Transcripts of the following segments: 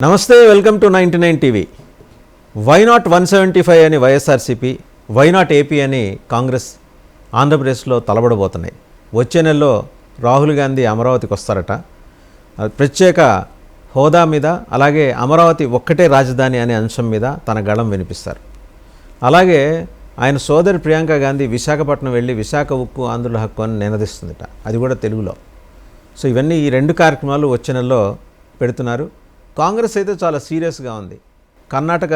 నమస్తే, welcome to 99 TV. Why not 175 అని YSRCP, why not AP అని కాంగ్రెస్ ఆంధ్రప్రదేశ్లో తలబడబోతున్నాయి. వచ్చే నెలలో రాహుల్ గాంధీ అమరావతికి వస్తారట. ప్రత్యేక హోదా మీద, అలాగే అమరావతి ఒక్కటే రాజధాని అనే అంశం మీద తన గళం వినిపిస్తారు. అలాగే ఆయన సోదరి ప్రియాంక గాంధీ విశాఖపట్నం వెళ్ళి విశాఖ ఉక్కు ఆంధ్రుల హక్కు అని నినదిస్తుందట, అది కూడా తెలుగులో. సో ఇవన్నీ ఈ రెండు కార్యక్రమాలు వచ్చే నెలలో పెడుతున్నారు. కాంగ్రెస్ అయితే చాలా సీరియస్గా ఉంది. కర్ణాటక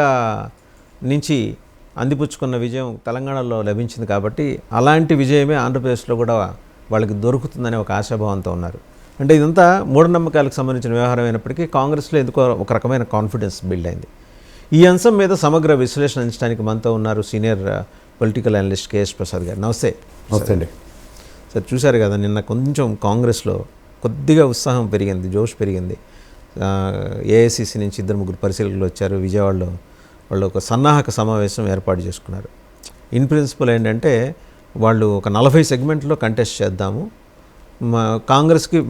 నుంచి అందిపుచ్చుకున్న విజయం తెలంగాణలో లభించింది కాబట్టి అలాంటి విజయమే ఆంధ్రప్రదేశ్లో కూడా వాళ్ళకి దొరుకుతుందనే ఒక ఆశాభావంతో ఉన్నారు. అంటే ఇదంతా మూఢనమ్మకాలకు సంబంధించిన వ్యవహారం అయినప్పటికీ కాంగ్రెస్లో ఎందుకో ఒక రకమైన కాన్ఫిడెన్స్ బిల్డ్ అయింది. ఈ అంశం మీద సమగ్ర విశ్లేషణ అందించడానికి మనతో ఉన్నారు senior political analyst KS Prasad గారు. నమస్తే. నమస్తే అండి. సార్, చూశారు కదా నిన్న కొంచెం కాంగ్రెస్లో కొద్దిగా ఉత్సాహం పెరిగింది, జోష్ పెరిగింది. ఏఐసిసి నుంచి 2-3 పరిశీలకులు వచ్చారు. విజయవాడలో వాళ్ళు ఒక సన్నాహక సమావేశం ఏర్పాటు చేసుకున్నారు. ఇన్ ప్రిన్సిపల్ ఏంటంటే వాళ్ళు ఒక 40 సెగ్మెంట్లో కంటెస్ట్ చేద్దాము, కాంగ్రెస్కి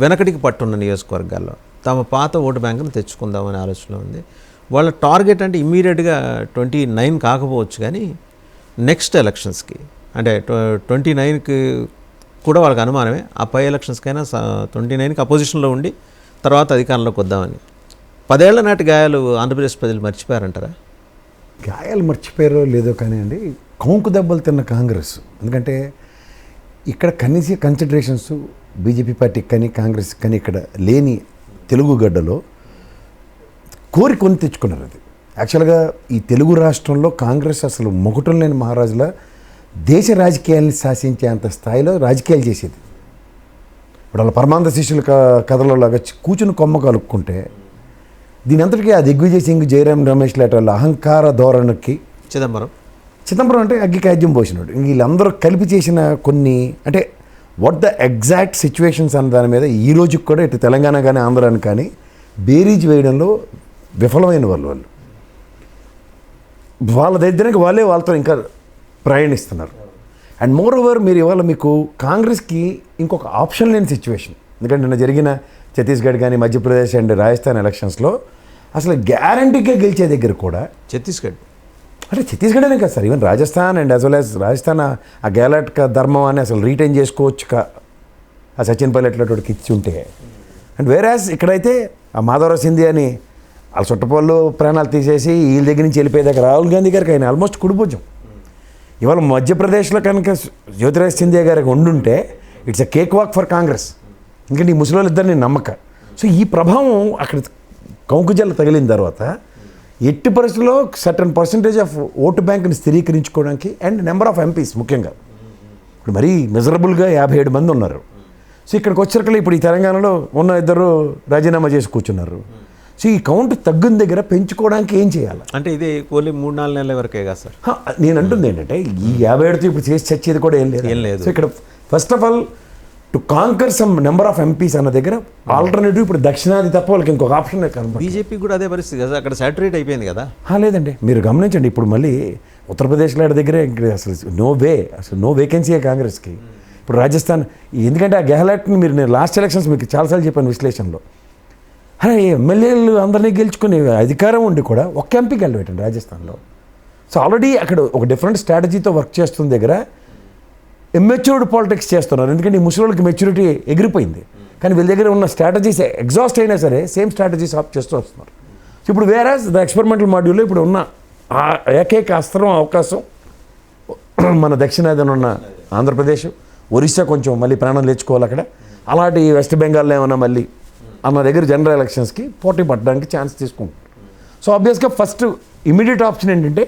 వెనకటికి పట్టున్న నియోజకవర్గాల్లో తమ పాత ఓటు బ్యాంకును తెచ్చుకుందామనే ఆలోచన ఉంది. వాళ్ళ టార్గెట్ అంటే ఇమ్మీడియట్గా 29 కాకపోవచ్చు, కానీ నెక్స్ట్ ఎలక్షన్స్కి అంటే 29కి కూడా వాళ్ళకి అనుమానమే. ఆ పై ఎలక్షన్స్కైనా 29కి అపోజిషన్లో ఉండి తర్వాత అధికారంలోకి వద్దామని. 10 ఏళ్ల నాటి గాయాలు ఆంధ్రప్రదేశ్ ప్రజలు మర్చిపోయారంటారా? గాయాలు మర్చిపోయారో లేదో కానీ అండి, కొంకు దెబ్బలు తిన్న కాంగ్రెస్. ఎందుకంటే ఇక్కడ కనీస కన్సిడరేషన్స్ బీజేపీ పార్టీకి కానీ కాంగ్రెస్ కానీ ఇక్కడ లేని తెలుగు గడ్డలో కోరి కొని తెచ్చుకున్నారు. అది యాక్చువల్గా ఈ తెలుగు రాష్ట్రంలో కాంగ్రెస్ అసలు మొగటం లేని మహారాజుల దేశ రాజకీయాల్ని శాసించేంత స్థాయిలో రాజకీయాలు చేసేది. ఇప్పుడు వాళ్ళ పరమాంత శిష్యుల కథలో లాగా కూచుని కొమ్మ కలుక్కుంటే దీని అంతటికీ ఆ దిగ్విజయ్ సింగ్, జయరాం రమేష్ లాంటి వాళ్ళ అహంకార ధోరణికి చిదంబరం అంటే అగ్గికాద్యం పోసినాడు. వీళ్ళందరూ కలిపి చేసిన కొన్ని అంటే వాట్ ద ఎగ్జాక్ట్ సిచ్యువేషన్స్ అన్న దాని మీద ఈ రోజుకి కూడా ఇటు తెలంగాణ కానీ ఆంధ్రాని కానీ బేరీజ్ వేయడంలో విఫలమైన వాళ్ళ దగ్గరికి వాళ్ళతో ఇంకా ప్రయాణిస్తున్నారు. అండ్ మోర్ ఓవర్ మీరు ఇవాళ మీకు కాంగ్రెస్కి ఇంకొక ఆప్షన్ లేని సిచ్యువేషన్. ఎందుకంటే నిన్న జరిగిన ఛత్తీస్గఢ్ కానీ మధ్యప్రదేశ్ అండ్ రాజస్థాన్ ఎలక్షన్స్లో అసలు గ్యారంటీగా గెలిచే దగ్గర కూడా ఛత్తీస్గఢ్ అనే కదా sir, even Rajasthan and as well as Rajasthan ఆ గెలాట్ ధర్మం అని అసలు రీటైన్ చేసుకోవచ్చు ఆ సచిన్ పైలట్ వాడికి ఇచ్చి ఉంటే. అండ్ వేరాజ్ ఇక్కడైతే ఆ మాధవరావు సింధియా అని వాళ్ళ చుట్టపోళ్ళు ప్రాణాలు తీసేసి వీళ్ళ దగ్గర నుంచి వెళ్ళిపోయేదాకా రాహుల్ గాంధీ గారికి ఆయన ఆల్మోస్ట్ కుడిభుజం. ఇవాళ మధ్యప్రదేశ్లో కనుక జ్యోతిరాజ్ సింధియా గారికి ఉండుంటే it's a cake walk for Congress. ఎందుకంటే ఈ ముసలి ఇద్దరిని నమ్మక. సో ఈ ప్రభావం అక్కడ కంకుజల్ల తగిలిన తర్వాత ఎట్టి పరిస్థితుల్లో సర్టన్ పర్సంటేజ్ ఆఫ్ ఓటు బ్యాంక్ని స్థిరీకరించుకోవడానికి అండ్ నెంబర్ ఆఫ్ ఎంపీస్ ముఖ్యంగా ఇప్పుడు మరీ మెజరబుల్గా 57 మంది ఉన్నారు. సో ఇక్కడికి వచ్చేసరికి ఇప్పుడు ఈ తెలంగాణలో ఉన్న 2 రాజీనామా చేసి కూర్చున్నారు. సో ఈ కౌంట్ తగ్గిన దగ్గర పెంచుకోవడానికి ఏం చేయాలి అంటే ఇది ఓన్లీ 3-4 నెలల వరకే కదా సార్. నేను అంటుంది ఏంటంటే ఈ 57తో ఇప్పుడు చేసి చచ్చేది కూడా ఏం లేదు. సో ఇక్కడ first of all to conquer some number of MPs అన్న దగ్గర ఆల్టర్నేటివ్ ఇప్పుడు దక్షిణాది తప్ప వాళ్ళకి ఇంకొక ఆప్షన్ కనబడుతుంది. బీజేపీ కూడా అదే పరిస్థితి కదా, అక్కడ సాచురేట్ అయిపోయింది కదా. లేదండి, మీరు గమనించండి, ఇప్పుడు మళ్ళీ ఉత్తరప్రదేశ్లో దగ్గరే అసలు నో వేకెన్సీయే కాంగ్రెస్కి. ఇప్పుడు రాజస్థాన్, ఎందుకంటే ఆ గెహ్లాట్ని నేను లాస్ట్ ఎలక్షన్స్ మీకు చాలాసార్లు చెప్పాను విశ్లేషణలో, ఎమ్మెల్యేలు అందరినీ గెలుచుకునే అధికారం ఉండి కూడా ఒక్క ఎంపీకి వెళ్ళబెట్టండి రాజస్థాన్లో. సో ఆల్రెడీ అక్కడ ఒక డిఫరెంట్ స్ట్రాటజీతో వర్క్ చేస్తున్న దగ్గర ఇమ్మెచ్యూర్డ్ పాలిటిక్స్ చేస్తున్నారు. ఎందుకంటే ఈ ముసలికి మెచ్యూరిటీ ఎగిరిపోయింది, కానీ వీళ్ళ దగ్గర ఉన్న స్ట్రాటజీస్ ఎగ్జాస్ట్ అయినా సరే సేమ్ స్ట్రాటజీస్ ఆప్ చేస్తూ వస్తున్నారు. సో ఇప్పుడు వేరాజ్ ద ఎక్స్పెరిమెంటల్ మాడ్యూల్లో ఇప్పుడు ఉన్న ఆ ఏకైక అస్త్రం అవకాశం మన దక్షిణాదిన ఉన్న ఆంధ్రప్రదేశ్, ఒరిస్సా కొంచెం మళ్ళీ ప్రాణం లేచుకోవాలి అక్కడ. అలాంటి వెస్ట్ బెంగాల్లో ఏమన్నా మళ్ళీ అన్న దగ్గర జనరల్ ఎలక్షన్స్కి పోటీ పడడానికి ఛాన్స్ తీసుకుంటారు. సో ఆబ్వియస్గా ఫస్ట్ ఇమీడియట్ ఆప్షన్ ఏంటంటే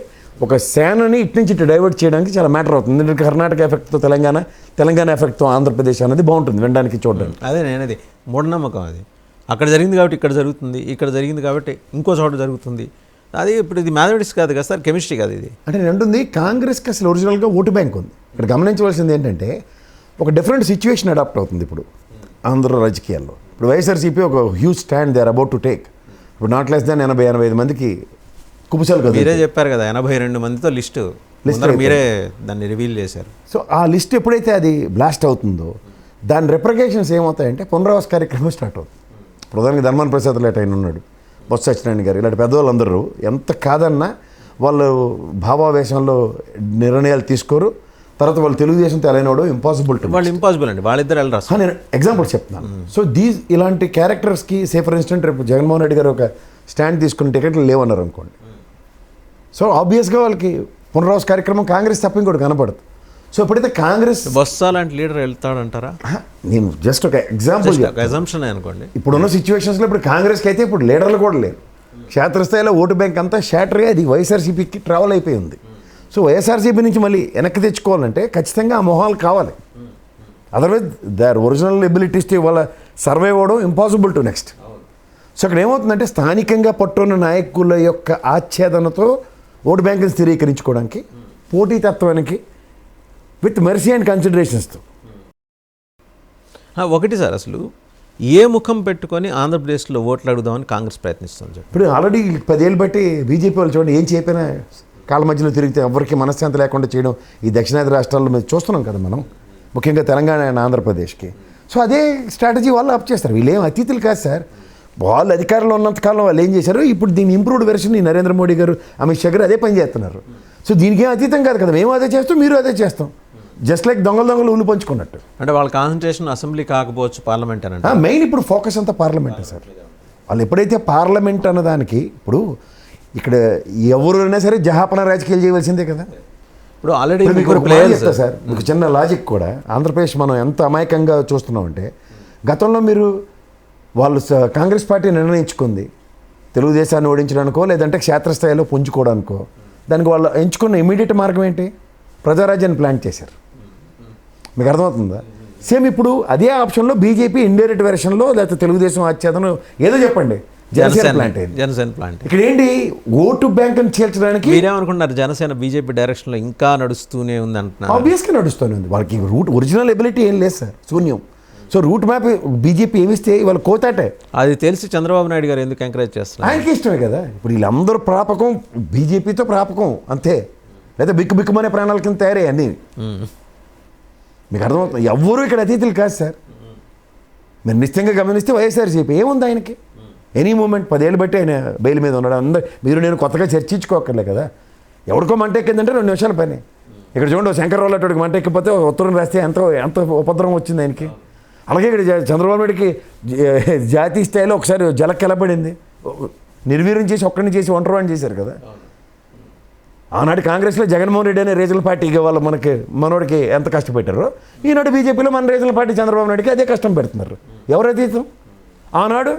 ఒక సేనని ఇటు నుంచి ఇటు డైవర్ట్ చేయడానికి చాలా మ్యాటర్ అవుతుంది. ఎందుకంటే కర్ణాటక ఎఫెక్ట్తో తెలంగాణ ఎఫెక్ట్తో ఆంధ్రప్రదేశ్ అనేది బాగుంటుంది వినడానికి, చూడడానికి. అదే నేనది మూఢనమ్మకం. అది అక్కడ జరిగింది కాబట్టి ఇక్కడ జరుగుతుంది, ఇక్కడ జరిగింది కాబట్టి ఇంకో చోట జరుగుతుంది. అది ఇప్పుడు ఇది మ్యాథమెటిక్స్ కాదు కదా సార్, కెమిస్ట్రీ కాదు ఇది. అంటే నేను అంటుంది కాంగ్రెస్కి అసలు ఒరిజినల్గా ఓటు బ్యాంక్ ఉంది. ఇక్కడ గమనించవలసింది ఏంటంటే ఒక డిఫరెంట్ సిచ్యువేషన్ అడాప్ట్ అవుతుంది ఇప్పుడు ఆంధ్ర రాజకీయాల్లో. ఇప్పుడు వైఎస్ఆర్సీపీ ఒక huge stand they are about to take. ఇప్పుడు నాట్ లెస్ దాన్ 80-85 మందికి కుపుసాలు కదా. మీరే చెప్పారు కదా 82 మందితో లిస్ట్ మీరే దాన్ని రివీల్ చేశారు. సో ఆ లిస్ట్ ఎప్పుడైతే అది బ్లాస్ట్ అవుతుందో దాని రిప్రకేషన్స్ ఏమవుతాయంటే పునరావాస కార్యక్రమం స్టార్ట్ అవుతుంది. ప్రధానికి ధర్మాన ప్రసాద్ లేట్ ఆయన ఉన్నాడు, బొత్స సత్యనారాయణ గారు ఇలాంటి పెద్దవాళ్ళందరూ ఎంత కాదన్నా వాళ్ళు భావావేశంలో నిర్ణయాలు తీసుకోరు. తర్వాత వాళ్ళు తెలుగుదేశం తెలైనవాడు ఇంపాసిబుల్ టు వాళ్ళు ఇంపాసిబుల్ అండి, వాళ్ళిద్దరు వెళ్ళరు. నేను ఎగ్జాంపుల్ చెప్తున్నాను. సో ఇలాంటి క్యారెక్టర్స్కి సే ఫర్ ఇన్స్టెంట్ రేపు జగన్మోహన్ రెడ్డి గారు ఒక స్టాండ్ తీసుకున్న టికెట్లు లేవన్నారు అనుకోండి. సో ఆబ్వియస్గా వాళ్ళకి పునరావాస కార్యక్రమం కాంగ్రెస్ తప్ప ఇంకోటి కనపడదు. సో ఎప్పుడైతే కాంగ్రెస్ బొత్స లాంటి లీడర్ వెళ్తాడంటారా? నేను జస్ట్ ఒక ఎగ్జాంపుల్ అజంప్షన్ అనుకోండి. ఇప్పుడున్న సిచ్యువేషన్స్లో ఇప్పుడు కాంగ్రెస్కి అయితే ఇప్పుడు లీడర్లు కూడా లేరు. క్షేత్రస్థాయిలో ఓటు బ్యాంక్ అంతా షాటర్గా అది వైఎస్ఆర్సీపీకి ట్రావెల్ అయిపోయి ఉంది. సో వైఎస్ఆర్సీపీ నుంచి మళ్ళీ వెనక్కి తెచ్చుకోవాలంటే ఖచ్చితంగా ఆ మొహాలు కావాలి. అదర్వైజ్ దర్ ఒరిజినల్ ఎబిలిటీస్ వాళ్ళ సర్వైవ్ అవ్వడం ఇంపాసిబుల్ టు నెక్స్ట్. సో అక్కడ ఏమవుతుందంటే స్థానికంగా పట్టున్న నాయకుల యొక్క ఆచ్ఛేదనతో ఓటు బ్యాంకుని స్థిరీకరించుకోవడానికి, పోటీతత్వానికి, విత్ మెర్సీ అండ్ కన్సిడరేషన్స్తో. ఒకటి సార్, అసలు ఏ ముఖం పెట్టుకొని ఆంధ్రప్రదేశ్లో ఓట్లు అడుగుదామని కాంగ్రెస్ ప్రయత్నిస్తుంది? ఇప్పుడు ఆల్రెడీ 10 ఏళ్ళు బట్టి బీజేపీ వాళ్ళు చూడండి ఏం చెప్పినా కాళ్ళ మధ్యలో తిరిగితే ఎవరికి మనశ్శాంతి లేకుండా చేయడం ఈ దక్షిణాది రాష్ట్రాల్లో మేము చూస్తున్నాం కదా మనం, ముఖ్యంగా తెలంగాణ అండ్ ఆంధ్రప్రదేశ్కి. సో అదే స్ట్రాటజీ వాళ్ళు అప్ చేస్తారు. వీళ్ళేం అతిథులు కాదు సార్. వాళ్ళు అధికారంలో ఉన్నంతకాలం వాళ్ళు ఏం చేశారు, ఇప్పుడు దీని ఇంప్రూవ్డ్ వెర్షన్ ఈ నరేంద్ర మోడీ గారు, అమిత్ షా గారు అదే పని చేస్తున్నారు. సో దీనికి ఏం అతీతం కాదు కదా, మేము అదే చేస్తాం, మీరు అదే చేస్తాం. జస్ట్ లైక్ దొంగలు ఊళ్ళు పంచుకున్నట్టు. అంటే వాళ్ళ కాన్సన్ట్రేషన్ అసెంబ్లీ కాకపోవచ్చు, పార్లమెంట్ అని. మెయిన్ ఇప్పుడు ఫోకస్ అంతా పార్లమెంటే సార్. వాళ్ళు ఎప్పుడైతే పార్లమెంట్ అన్నదానికి, ఇప్పుడు ఇక్కడ ఎవరైనా సరే జహాపన రాజకీయాలు చేయవలసిందే కదా. ఇప్పుడు ఆల్రెడీ చెప్తా సార్, మీకు చిన్న లాజిక్ కూడా. ఆంధ్రప్రదేశ్ మనం ఎంత అమాయకంగా చూస్తున్నామంటే, గతంలో మీరు వాళ్ళు కాంగ్రెస్ పార్టీ నిర్ణయించుకుంది తెలుగుదేశాన్ని ఓడించడానికో లేదంటే క్షేత్రస్థాయిలో పుంజుకోవడానికో, దానికి వాళ్ళు ఎంచుకున్న ఇమీడియట్ మార్గం ఏంటి, ప్రజారాజ్యాన్ని ప్లాన్ చేశారు. మీకు అర్థమవుతుందా? సేమ్ ఇప్పుడు అదే ఆప్షన్లో బీజేపీ ఇండైరెక్ట్ వెర్షన్లో లేకపోతే తెలుగుదేశం ఆచ్ఛేదనం ఏదో చెప్పండి, జనసేన ప్లాంట్. ఇక్కడ ఏంటి, ఓటు బ్యాంకుని చేర్చడానికి. మీరేమనుకుంటున్నారు, జనసేన బీజేపీ డైరెక్షన్లో ఇంకా నడుస్తూనే ఉంది అంటున్నారు? ఆబ్వియస్గా నడుస్తూనే ఉంది. వాళ్ళకి రూట్ ఒరిజినల్ ఎబిలిటీ ఏం లేదు సార్, శూన్యం. సో రూట్ మ్యాప్ బీజేపీ ఏమిస్తే వాళ్ళు కోతాటే. అది తెలిసి చంద్రబాబు నాయుడు గారు ఎందుకు ఎంకరేజ్ చేస్తారు? ఆయనకి ఇష్టమే కదా. ఇప్పుడు వీళ్ళందరూ ప్రాపకం బీజేపీతో ప్రాపకం అంతే, లేదా బిక్కుమనే ప్రాణాల కింద తయారయ్యి అన్నీ. మీకు అర్థమవుతుంది, ఎవ్వరూ ఇక్కడ అతిథులు కాదు సార్. మీరు నిశ్చయంగా గమనిస్తే వైఎస్ఆర్సీపీ ఏముంది ఆయనకి, ఎనీ మూమెంట్ 10 ఏళ్ళు బట్టి ఆయన బెయిల్ మీద ఉన్నాడు. అందరూ మీరు నేను కొత్తగా చర్చించుకోకర్లే కదా. ఎవరికో మంట ఎక్కిందంటే 2 నిమిషాల పని. ఇక్కడ చూడండి, శంకర్రావు అటుడికి మంట ఎక్కిపోతే ఉత్తరం రాస్తే ఎంత ఉపద్రవం వచ్చింది ఆయనకి. అలాగే ఇక్కడ చంద్రబాబు నాయుడికి జాతీయ స్థాయిలో ఒకసారి జలక్కెలబడింది, నిర్వీర్యం చేసి ఒక్కడిని చేసి ఒంటరివాడిని చేశారు కదా. ఆనాడు కాంగ్రెస్లో జగన్మోహన్ రెడ్డి అనే రీజనల్ పార్టీకి వాళ్ళు మనోడికి ఎంత కష్టపెట్టారో, ఈనాడు బీజేపీలో మన రీజనల్ పార్టీ చంద్రబాబు నాయుడికి అదే కష్టం పెడుతున్నారు. ఎవరైతే ఆనాడు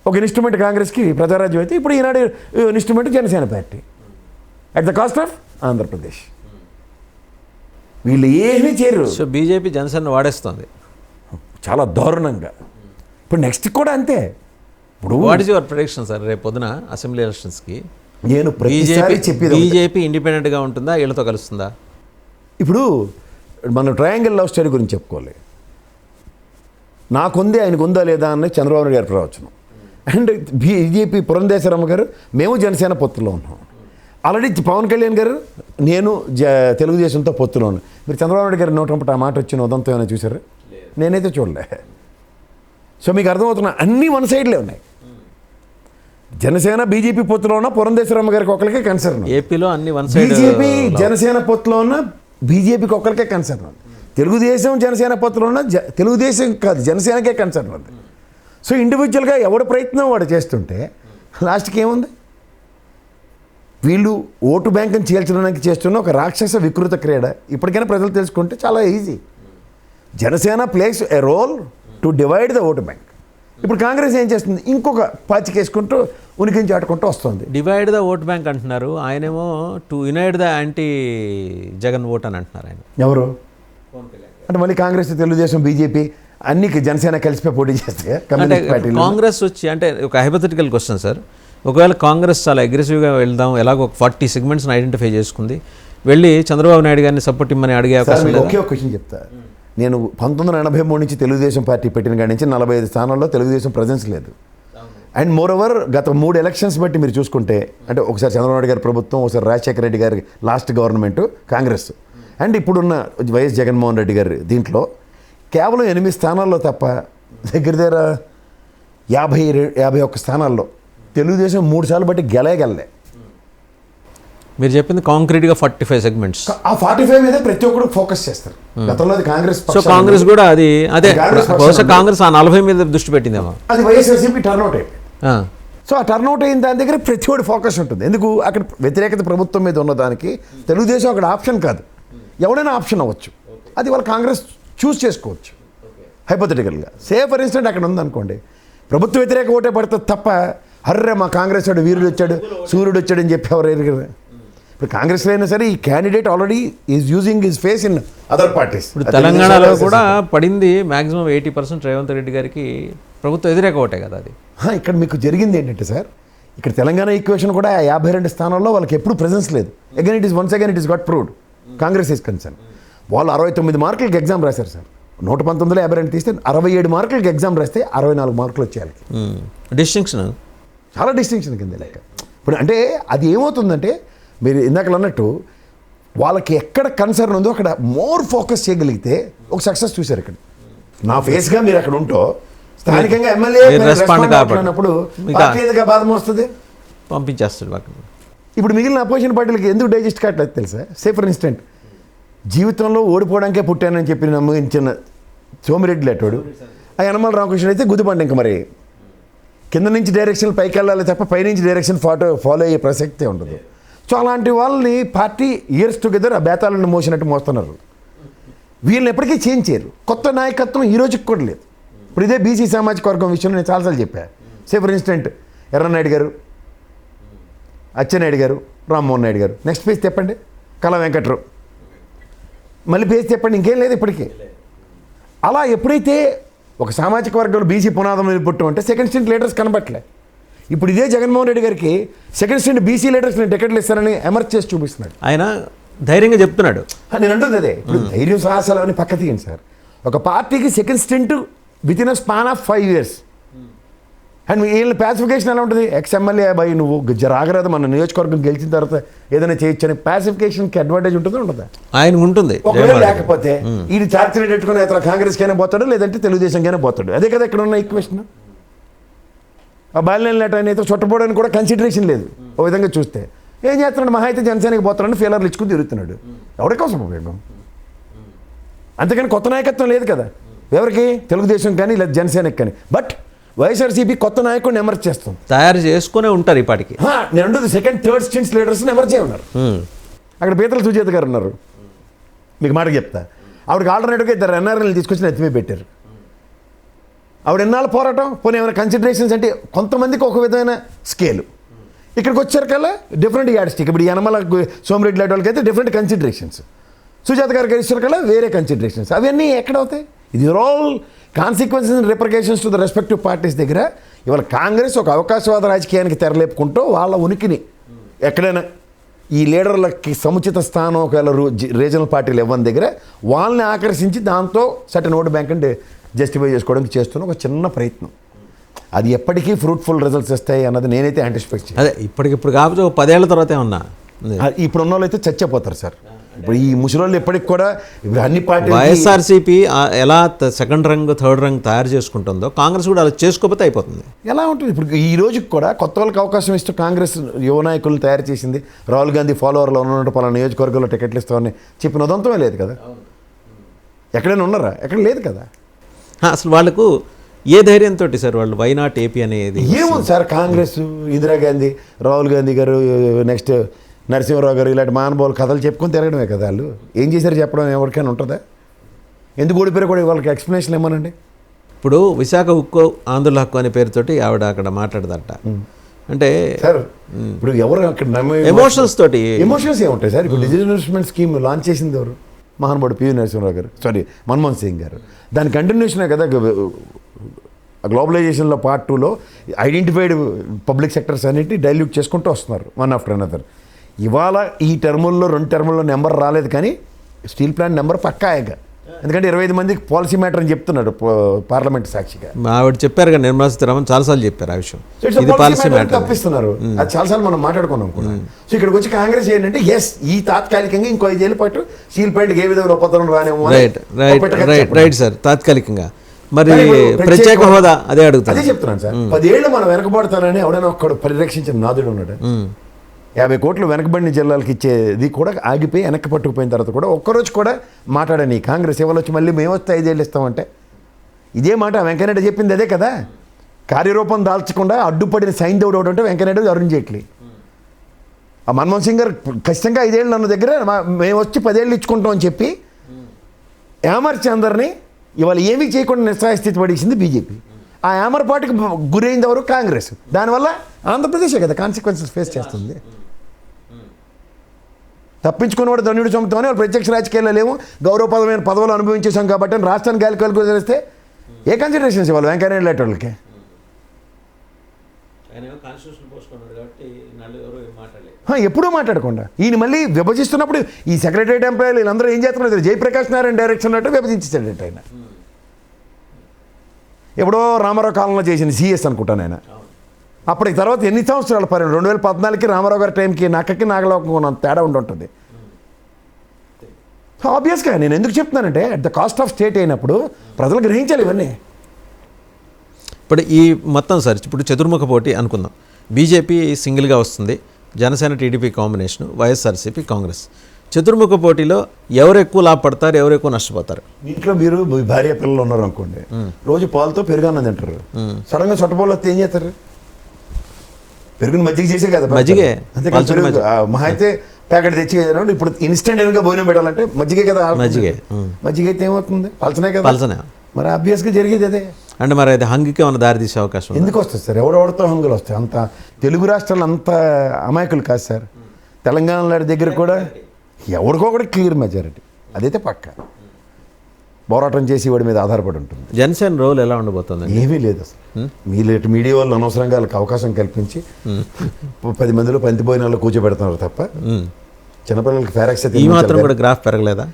ఒక ఇన్స్ట్రుమెంట్ కాంగ్రెస్కి ప్రజారాజ్యం అయితే, ఇప్పుడు ఈనాడు instrument Janasena party at the cost of Andhra Pradesh. వీళ్ళు ఏమీ చేయరు. సో బీజేపీ జనసేన వాడేస్తుంది చాలా దారుణంగా. ఇప్పుడు నెక్స్ట్ కూడా అంతే. ఇప్పుడు what is your prediction sir, రేపు పొద్దున అసెంబ్లీ ఎలక్షన్స్కి నేను ప్రతిసారి చెప్పేది, బీజేపీ ఇండిపెండెంట్గా ఉంటుందా, వీళ్ళతో కలుస్తుందా? ఇప్పుడు మనం ట్రయాంగిల్ లవ్ స్టోరీ గురించి చెప్పుకోవాలి. నాకుంది ఆయనకు ఉందా లేదా అన్నది చంద్రబాబు నాయుడు గారి ప్రవచనం. అండ్ బీజేపీ పురంధేశ్వరమ్మ గారు మేము జనసేన పొత్తులో ఉన్నాం. ఆల్రెడీ పవన్ కళ్యాణ్ గారు నేను తెలుగుదేశంతో పొత్తులో ఉన్నాను. మీరు చంద్రబాబు నాయుడు గారి నోటంపట ఆ మాట వచ్చిన ఉదంతం ఏమైనా చూసారు? నేనైతే చూడలే. సో మీకు అర్థమవుతున్నా, అన్నీ వన్ సైడ్లే ఉన్నాయి. జనసేన బీజేపీ పొత్తులో ఉన్న పురంధేశ్వరమ్మ గారికి ఒకరికే కన్సర్న్. ఏపీలో అన్ని వన్ సైడ్. బీజేపీ జనసేన పొత్తులో ఉన్న బీజేపీకి ఒకరికే కన్సర్న్ ఉంది. తెలుగుదేశం జనసేన పొత్తులో ఉన్న తెలుగుదేశం కాదు జనసేనకే కన్సర్న్ ఉంది. సో ఇండివిజువల్గా ఎవడి ప్రయత్నం వాడు చేస్తుంటే లాస్ట్కి ఏముంది, వీళ్ళు ఓటు బ్యాంకుని చీల్చడానికి చేస్తున్న ఒక రాక్షస వికృత క్రీడ. ఇప్పటికైనా ప్రజలు తెలుసుకుంటే చాలా easy. Janasena plays a role to divide the vote bank. ఇప్పుడు కాంగ్రెస్ ఏం చేస్తుంది, ఇంకొక పాచికేసుకుంటూ ఉనికించి ఆడుకుంటూ వస్తుంది. డివైడ్ ద ఓట్ బ్యాంక్ అంటున్నారు, ఆయనేమో to unite the anti Jagan vote అని అంటున్నారు ఆయన. ఎవరు అంటే మళ్ళీ కాంగ్రెస్ తెలుగుదేశం బీజేపీ అన్ని జనసేన కలిసిపోయి పోటీ చేస్తే కాంగ్రెస్ వచ్చి, అంటే ఒక హైపోథెటికల్ క్వశ్చన్ సార్, ఒకవేళ కాంగ్రెస్ చాలా అగ్రెసివ్గా వెళ్దాం, ఎలాగో ఒక 40 సెగ్మెంట్స్ని ఐడెంటిఫై చేసుకుంది, వెళ్ళి చంద్రబాబు నాయుడు గారిని సపోర్ట్ ఇమ్మని అడిగే అవకాశం లేదు. ఒకే ఒక క్వశ్చన్ చెప్తా. నేను 1983 నుంచి తెలుగుదేశం పార్టీ పెట్టిన కాడి నుంచి 45 స్థానాల్లో తెలుగుదేశం ప్రజెన్స్ లేదు. అండ్ మోర్ ఓవర్ గత 3 ఎలక్షన్స్ బట్టి మీరు చూసుకుంటే, అంటే ఒకసారి చంద్రబాబు నాయుడు గారి ప్రభుత్వం, ఒకసారి రాజశేఖర రెడ్డి గారి లాస్ట్ గవర్నమెంట్ కాంగ్రెస్, అండ్ ఇప్పుడున్న వైఎస్ జగన్మోహన్ రెడ్డి గారి దీంట్లో కేవలం 8 స్థానాల్లో తప్ప దగ్గర 51 స్థానాల్లో తెలుగుదేశం 3 సార్లు బట్టి గెలే మీరు చెప్పింది కాంక్రీట్గా 45 సెగ్మెంట్స్. ఆ 45 మీద ప్రతి ఒక్కరు ఫోకస్ చేస్తారు. గతంలో అది కాంగ్రెస్ సో కాంగ్రెస్ కూడా అదే బహుశా కాంగ్రెస్ ఆ 40 మీద దృష్టి పెట్టిందేమో. అది వైఎస్ఆర్సీపీ టర్న్అవుట్ అయిపోయింది. సో ఆ టర్న్అవుట్ అయిన దాని దగ్గర ప్రతి ఒక్కటి ఫోకస్ ఉంటుంది. ఎందుకు అక్కడ వ్యతిరేకత ప్రభుత్వం మీద ఉన్నదానికి తెలుగుదేశం అక్కడ ఆప్షన్ కాదు, ఎవడైనా ఆప్షన్ అవ్వచ్చు. అది వాళ్ళు కాంగ్రెస్ చూస్ చేసుకోవచ్చు హైపోథెటికల్గా. ఫర్ ఇన్స్టెంట్ అక్కడ ఉందనుకోండి, ప్రభుత్వ వ్యతిరేక ఓటే పడుతుంది తప్ప హర్రే మా కాంగ్రెస్ వాడు వీరుడు వచ్చాడు సూర్యుడు వచ్చాడు అని చెప్పి ఎవరు ఎరిగారు. ఇప్పుడు కాంగ్రెస్లో అయినా సరే ఈ candidate already is using his face in other parties. ఇప్పుడు తెలంగాణలో కూడా పడింది మ్యాక్సిమం 80% రేవంత్ రెడ్డి గారికి ప్రభుత్వ వ్యతిరేక ఓటే కదా అది. ఇక్కడ మీకు జరిగింది ఏంటంటే సార్, ఇక్కడ తెలంగాణ ఈక్వేషన్ కూడా 52 స్థానాల్లో వాళ్ళకి ఎప్పుడు ప్రెజెన్స్ లేదు. Again it is got proved Congress is concern. వాళ్ళు 69 మార్కులకి ఎగ్జామ్ రాశారు సార్. 119లో 52 తీస్తే 67 మార్కులకి ఎగ్జామ్ రాస్తే 64 మార్కులు వచ్చేయాలి. డిస్టింక్షన్ చాలా డిస్టింక్షన్ కింద లెక్క. ఇప్పుడు అంటే అది ఏమవుతుందంటే మీరు ఇందాక అన్నట్టు వాళ్ళకి ఎక్కడ కన్సర్న్ ఉందో అక్కడ మోర్ ఫోకస్ చేయగలిగితే ఒక సక్సెస్ చూశారు. ఇక్కడ నా ఫేస్గా మీరు అక్కడ ఉంటో స్థానికంగా ఎమ్మెల్యే అన్నప్పుడు బాధ వస్తుంది, పంపించేస్తాడు. ఇప్పుడు మిగిలిన అపోజిషన్ పార్టీలకి ఎందుకు డైజెస్ట్ కావట్లేదు తెలుసా? ఫర్ ఇన్స్టెంట్ జీవితంలో ఓడిపోవడానికే పుట్టానని చెప్పి నమ్మించిన సోమిరెడ్డి లేటోడు, ఆ యనమల రామకృష్ణ అయితే గుద్దుపండి. ఇంకా మరి కింద నుంచి డైరెక్షన్ పైకి వెళ్ళాలి తప్ప పైనుంచి డైరెక్షన్ ఫాలో అయ్యే ప్రసక్తే ఉండదు. సో అలాంటి వాళ్ళని పార్టీ ఇయర్స్ టుగెదర్ ఆ బేతాలను మోసినట్టు మోస్తున్నారు. వీళ్ళని ఎప్పటికీ చేంజ్ చేయరు. కొత్త నాయకత్వం ఈ రోజుకి కూడా లేదు. ఇప్పుడు ఇదే బీసీ సామాజిక వర్గం విషయంలో నేను చాలాసార్లు చెప్పాను. ఫర్ ఇన్స్టెంట్ ఎర్రనాయుడు గారు, అచ్చెన్నాయుడు గారు, రామ్మోహన్ నాయుడు గారు. నెక్స్ట్ పేజ్ చెప్పండి, కళా వెంకట్రావు. మళ్ళీ పేజ్ చెప్పండి, ఇంకేం లేదు ఇప్పటికీ. అలా ఎప్పుడైతే ఒక సామాజిక వర్గంలో బీసీ పునాదం మీద పుట్టు అంటే సెకండ్ స్టేట్ లీడర్స్ కనబట్టలే. ఇప్పుడు ఇదే జగన్మోహన్ రెడ్డి గారికి సెకండ్ స్టేట్ బీసీ లీడర్స్ నేను టికెట్లు ఇస్తానని ఎమర్జ్ చేసి చూపిస్తున్నాడు. ఆయన ధైర్యంగా చెప్తున్నాడు. నేను అంటుంది అదే. ఇప్పుడు ధైర్యం సాహసాలు అని పక్క తీయండి సార్. ఒక పార్టీకి second stent with in a span of 5 years. And వీళ్ళ ప్యాసిఫికేషన్ ఎలా ఉంటుంది? ఎక్స్ఎమ్మెల్యే బై నువ్వు రాగరాదు, మన నియోజకవర్గం గెలిచిన తర్వాత ఏదైనా చేయొచ్చు అని ప్యాసిఫికేషన్కి అడ్వాంటేజ్ ఉంటుందో ఉంటుందా? ఆయన ఉంటుంది. ఒకవేళ లేకపోతే ఇది చార్జ్ రేట్ పెట్టుకుని అతను కాంగ్రెస్కైనా పోతాడు, లేదంటే తెలుగుదేశంకైనా పోతాడు. అదే కదా ఇక్కడ ఉన్న ఈక్వేషన్. ఆ బాలినేని లేట ఆయన అయితే చుట్టపోవడానికి కూడా కన్సిడరేషన్ లేదు. ఓ విధంగా చూస్తే ఏం చేస్తున్నాడు, మహా అయితే జనసేనకి పోతాడని ఫీలర్లు ఇచ్చుకుని తిరుగుతున్నాడు. ఎవరి కోసం ఉపయోగం? అంతేకాని కొత్త నాయకత్వం లేదు కదా ఎవరికి, తెలుగుదేశం కానీ లేదా జనసేనకి కానీ. బట్ వైఎస్ఆర్సీపీ కొత్త నాయకుడిని ఎమర్జ్ చేస్తాం, తయారు చేసుకునే ఉంటారు ఈ పాటికి. నేను అంటుంది సెకండ్ థర్డ్ స్టేట్స్ లీడర్స్ని ఎమర్జ్ చేయన్నారు. అక్కడ పీతల సుజాత గారు ఉన్నారు. మీకు మాటకు చెప్తా, ఆవిడకి ఆల్టర్నేటివ్గా 2 ఎన్ఆర్ఎల్ని తీసుకొచ్చి ఎత్తిమే పెట్టారు. ఆవిడ ఎన్నాళ్ళు పోరాటం, పోనీ ఏమైనా కన్సిడరేషన్స్ అంటే కొంతమందికి ఒక విధమైన స్కేలు. ఇక్కడికి వచ్చారికల్లా డిఫరెంట్ యాడ్స్టిక్. ఇప్పుడు యనమల సోమిరెడ్డి లాంటి వాళ్ళకి అయితే డిఫరెంట్ కన్సిడరేషన్స్, సుజాత గారికి వచ్చారికల్లా వేరే కన్సిడరేషన్స్. అవన్నీ ఎక్కడ అవుతాయి? ఇది all consequences and repercussions to the respective parties దగ్గర. ఇవాళ కాంగ్రెస్ ఒక అవకాశవాద రాజకీయానికి తెరలేపుకుంటూ వాళ్ళ ఉనికిని ఎక్కడైనా ఈ లీడర్లకి సముచిత స్థానం ఒకవేళ రీజనల్ పార్టీలు ఇవ్వని దగ్గర వాళ్ళని ఆకర్షించి దాంతో సర్టెన్ ఓటు బ్యాంక్ అంటే జస్టిఫై చేసుకోవడానికి చేస్తున్న ఒక చిన్న ప్రయత్నం. అది ఎప్పటికీ ఫ్రూట్ఫుల్ రిజల్ట్స్ వస్తాయి అన్నది నేనైతే యాంటిసిపేట్ చేయాలి. అదే ఇప్పటికిప్పుడు కాకపోతే 10 ఏళ్ల తర్వాత ఏమన్నా ఇప్పుడు ఉన్న వాళ్ళు అయితే చచ్చిపోతారు సార్. ఇప్పుడు ఈ ముసలోళ్ళు ఎప్పటికి కూడా ఇప్పుడు అన్ని పార్టీ వైఎస్ఆర్సీపీ ఎలా సెకండ్ రంగ్ థర్డ్ రంగ్ తయారు చేసుకుంటుందో కాంగ్రెస్ కూడా అలా చేసుకోకపోతే అయిపోతుంది. ఎలా ఉంటుంది? ఇప్పుడు ఈ రోజుకి కూడా కొత్త వాళ్ళకి అవకాశం ఇస్తూ కాంగ్రెస్ యువ నాయకులను తయారు చేసింది. రాహుల్ గాంధీ ఫాలోవర్లో ఉన్నట్టు పలానా నియోజకవర్గంలో టికెట్లు ఇస్తామని చెప్పిన ఉదంతమే లేదు కదా. ఎక్కడైనా ఉన్నారా? ఎక్కడ లేదు కదా. అసలు వాళ్ళకు ఏ ధైర్యంతో సార్ వాళ్ళు వైనాట్ ఏపీ అనేది ఏముంది సార్? కాంగ్రెస్, ఇందిరాగాంధీ, రాహుల్ గాంధీ గారు, నెక్స్ట్ నరసింహరావు గారు ఇలాంటి మహానుభావులు కథలు చెప్పుకొని తిరగడమే కదా. వాళ్ళు ఏం చేశారు చెప్పడం ఎవరికైనా ఉంటుందా? ఎందుకు ఓడిపోయారు కూడా వాళ్ళకి ఎక్స్ప్లెనేషన్ ఏమోనండి. ఇప్పుడు విశాఖ ఉక్కు ఆంధ్రుల హక్కు అనే పేరుతోటి ఆవిడ అక్కడ మాట్లాడదట. అంటే సార్ ఇప్పుడు ఎవరు అక్కడ ఎమోషన్స్ తోటి ఎమోషన్స్ ఏముంటాయి సార్? ఇప్పుడు డిజిటల్ ఇన్వెస్ట్మెంట్ స్కీమ్ లాంచ్ చేసింది ఎవరు? మహానుభావుడు పివి నరసింహరావు గారు, మన్మోహన్ సింగ్ గారు. దాని కంటిన్యూషనే కదా గ్లోబలైజేషన్లో పార్ట్ 2లో ఐడెంటిఫైడ్ పబ్లిక్ సెక్టర్స్ అన్నిటి డైల్యూట్ చేసుకుంటూ వస్తున్నారు వన్ ఆఫ్టర్ అనదర్. ఇవాళ ఈ టర్ముల్లో 2 టర్ముల్లో నెంబర్ రాలేదు కానీ స్టీల్ ప్లాంట్ నెంబర్ పక్కాయగా. ఎందుకంటే 25 మందికి పాలసీ మ్యాటర్ అని చెప్తున్నాడు పార్లమెంట్ సాక్షిగా. ఆవిడ చెప్పారు కదా, నిర్మలా సీతారామన్ చాలాసార్లు చెప్పారు ఆ విషయం. ఇది పాలసీ మ్యాటర్ తప్పిస్తున్నారు. అది చాలాసార్లు మనం మాట్లాడుకున్నాం కూడా. సో ఇక్కడికి వచ్చి కాంగ్రెస్ ఏంటంటే ఎస్ ఈ తాత్కాలికంగా ఇంకో 5 ఏళ్ళ పాటు స్టీల్ ప్లాంట్కి ఏ విధంగా ఒప్పందం రానేమో. రైట్ సార్, తాత్కాలికంగా. మరి కానీ ఇప్పుడు ప్రత్యేక హోదా అదే అదే అడుగుతాను. చెప్తున్నాను సార్. 10 ఏళ్ళు మనం వెనకబడతానని ఎవడైనా ఒక్కడు పరిరక్షించిన నాదుడు ఉన్నాడు. 50 కోట్లు వెనకబడిన జిల్లాలకు ఇచ్చేది కూడా ఆగిపోయి వెనక్కి పట్టుకుపోయిన తర్వాత కూడా ఒక్కరోజు కూడా మాట్లాడని కాంగ్రెస్ ఇవాళ వచ్చి మళ్ళీ మేము వస్తే 5 ఏళ్ళు ఇస్తామంటే ఇదే మాట వెంకయ్యనాయుడు చెప్పింది అదే కదా. కార్యరూపం దాల్చకుండా అడ్డుపడిన సైంధవుడు ఒకటి అంటే వెంకయ్యనాయుడు, అరుణ్ జైట్లీ. ఆ మన్మోహన్ సింగ్ గారు ఖచ్చితంగా 5 ఏళ్ళు నన్ను దగ్గర మేము వచ్చి 10 ఏళ్ళు ఇచ్చుకుంటాం అని చెప్పి ఏమర్చి అందరినీ ఇవాళ ఏమీ చేయకుండా నిస్సహాయ స్థితి పడేసింది బీజేపీ. ఆ ఏమరపాటుకి గురైంది ఎవరు? కాంగ్రెస్. దానివల్ల ఆంధ్రప్రదేశే కదా కాన్సిక్వెన్సెస్ ఫేస్ చేస్తుంది. తప్పించుకున్నవాడు ధన్యుడు సొంతమని వాళ్ళు ప్రత్యక్ష రాజకీయాల్లో లేవు, గౌరవపదమైన పదవులు అనుభవించేసాం కాబట్టి రాష్ట్రానికి గాలికలు తెలిస్తే ఏ కన్సిడరేషన్స్ ఇవ్వాలి వెంకయ్యనాయుడు లాంటి వాళ్ళకి? ఎప్పుడూ మాట్లాడకుండా ఈయన మళ్ళీ విభజిస్తున్నప్పుడు ఈ సెక్రటరియట్ ఎంప్లాయీలు వీళ్ళందరూ ఏం చేస్తున్నారు? జయప్రకాష్ నారాయణ డైరెక్షన్ అంటే విభజించాడు ఆయన. ఎప్పుడో రామారావు కాలంలో చేసింది సిఎస్ అనుకుంటాను ఆయన. అప్పటికి తర్వాత ఎన్ని సంవత్సరాలు 2014కి రామారావు గారి టైంకి నక్కకి నాగలోకం తేడా ఉంటుంది. సో ఆబ్వియస్గా నేను ఎందుకు చెప్తున్నానంటే at the cost of state అయినప్పుడు ప్రజలు గ్రహించాలి ఇవన్నీ. ఇప్పుడు ఈ మొత్తం సార్ ఇప్పుడు చతుర్ముఖ పోటీ అనుకుందాం. బీజేపీ సింగిల్గా వస్తుంది, జనసేన టీడీపీ కాంబినేషన్, వైఎస్ఆర్సీపీ కాంగ్రెస్. చతుర్ముఖ పోటీలో ఎవరు ఎక్కువ లాభపడతారు, ఎవరు ఎక్కువ నష్టపోతారు? ఇంట్లో మీరు భార్య పిల్లలు ఉన్నారు అనుకోండి, రోజు పాలతో పెరుగన్నం తింటారు. సడన్గా చొట్టపాలు వస్తే ఏం చేస్తారు? పెరుగుని మజ్జిగ చేసే కదా, మజ్జిగే. మహా అయితే ప్యాకెట్ తెచ్చి ఇప్పుడు ఇన్స్టెంట్ ఏమైనా భోజనం పెట్టాలంటే మజ్జిగే కదా. మజ్జిగ అయితే ఏమవుతుంది? పలచనే కదా. పలచనే. మరి ఆబ్వియస్గా జరిగేది అదే. అంటే మరి అది హంగుకి ఏమైనా దారి తీసే అవకాశం ఎందుకు వస్తుంది సార్? ఎవడెవడితో హంగులు వస్తాయి? అంత తెలుగు రాష్ట్రాలు అంత అమాయకులు కాదు సార్. తెలంగాణ దగ్గర కూడా ఎవరికో కూడా క్లియర్ మెజారిటీ, అదైతే పక్క పోరాటం చేసి వాడి మీద ఆధారపడి ఉంటుంది. జనసేన రోల్ ఎలా ఉండబోతుంది? ఏమీ లేదు అసలు. మీడియా వాళ్ళు అనవసరంగా వాళ్ళకి అవకాశం కల్పించి 10 మందిలో పంతి భోజనాల్లో కూర్చోబెడుతున్నారు తప్ప చిన్నపిల్లలకి ఫేరాక్స్ ఈ మాత్రం కూడా గ్రాఫ్ పెరగలేదా?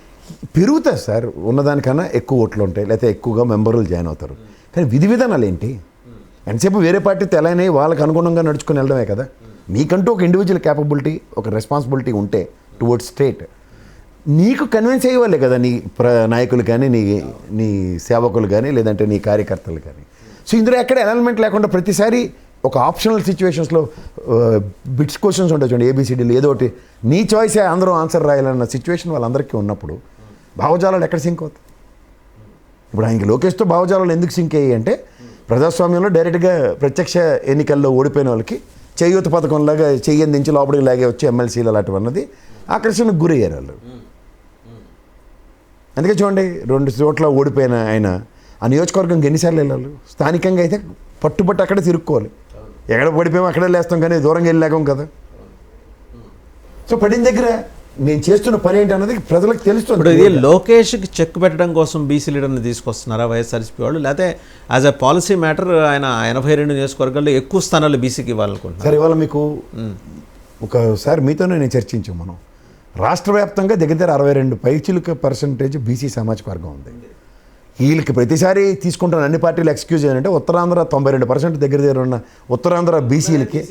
పెరుగుతారు సార్, ఉన్నదానికన్నా ఎక్కువ ఓట్లు ఉంటాయి, లేకపోతే ఎక్కువగా మెంబర్లు జాయిన్ అవుతారు. కానీ విధి విధానాలు ఏంటి? ఎంతసేపు వేరే పార్టీ తెలైనవి వాళ్ళకి అనుగుణంగా నడుచుకుని వెళ్ళడమే కదా. మీకంటూ ఒక ఇండివిజువల్ క్యాపబిలిటీ, ఒక రెస్పాన్సిబిలిటీ ఉంటే టువర్డ్స్ స్టేట్ నీకు కన్విన్స్ అయ్యేవాళ్ళే కదా నీ నాయకులు కానీ నీ సేవకులు కానీ లేదంటే నీ కార్యకర్తలు కానీ. సో ఇందులో ఎక్కడ ఎలమెంట్ లేకుండా ప్రతిసారి ఒక ఆప్షనల్ సిచ్యువేషన్స్లో బిట్స్ క్వశ్చన్స్ ఉంటాయి చూడండి, ఏబిసిడీలు ఏదో ఒకటి నీ చాయిసే అందరూ ఆన్సర్ రాయాలన్న సిచ్యువేషన్ వాళ్ళందరికీ ఉన్నప్పుడు భావజాలాలు ఎక్కడ సింక్ అవుతాయి? ఇప్పుడు ఆయనకి లోకేష్తో భావజాలాలు ఎందుకు సింక్ అయ్యాయి అంటే ప్రజాస్వామ్యంలో డైరెక్ట్గా ప్రత్యక్ష ఎన్నికల్లో ఓడిపోయిన వాళ్ళకి చేయూత పథకంలాగా చెయ్యని దించి లోపలికి లాగే వచ్చి ఎమ్మెల్సీలు అలాంటివి అన్నది ఆకర్షణకు గురయ్యారు వాళ్ళు. అందుకే చూడండి 2 చోట్ల ఓడిపోయిన ఆయన ఆ నియోజకవర్గంకి ఎన్నిసార్లు వెళ్ళాలి? స్థానికంగా అయితే పట్టుబట్టి అక్కడే తిరుక్కోవాలి. ఎక్కడ పడిపోయామో అక్కడే లేస్తాం కానీ దూరంగా వెళ్ళలేకం కదా. సో పడిన దగ్గర నేను చేస్తున్న పని ఏంటి అన్నది ప్రజలకు తెలుస్తుంది. ఇప్పుడు ఇది లోకేష్కి చెక్ పెట్టడం కోసం బీసీ లీడర్ని తీసుకొస్తున్నారా వైఎస్ఆర్సీపీ వాళ్ళు, లేకపోతే యాజ్ ఎ పాలసీ మ్యాటర్ ఆయన 82 నియోజకవర్గాల్లో ఎక్కువ స్థానాలు బీసీకి ఇవ్వాలనుకుంటున్నారు? సరే, ఇవాళ మీకు ఒకసారి మీతోనే నేను చర్చించాం. మనం రాష్ట్ర వ్యాప్తంగా దగ్గర 62% బీసీ సామాజిక వర్గం ఉంది. వీళ్ళకి ప్రతిసారి తీసుకుంటున్న అన్ని పార్టీలు ఎక్స్క్యూజ్ ఏంటంటే ఉత్తరాంధ్ర 92% దగ్గర ఉన్న ఉత్తరాంధ్ర బీసీలకి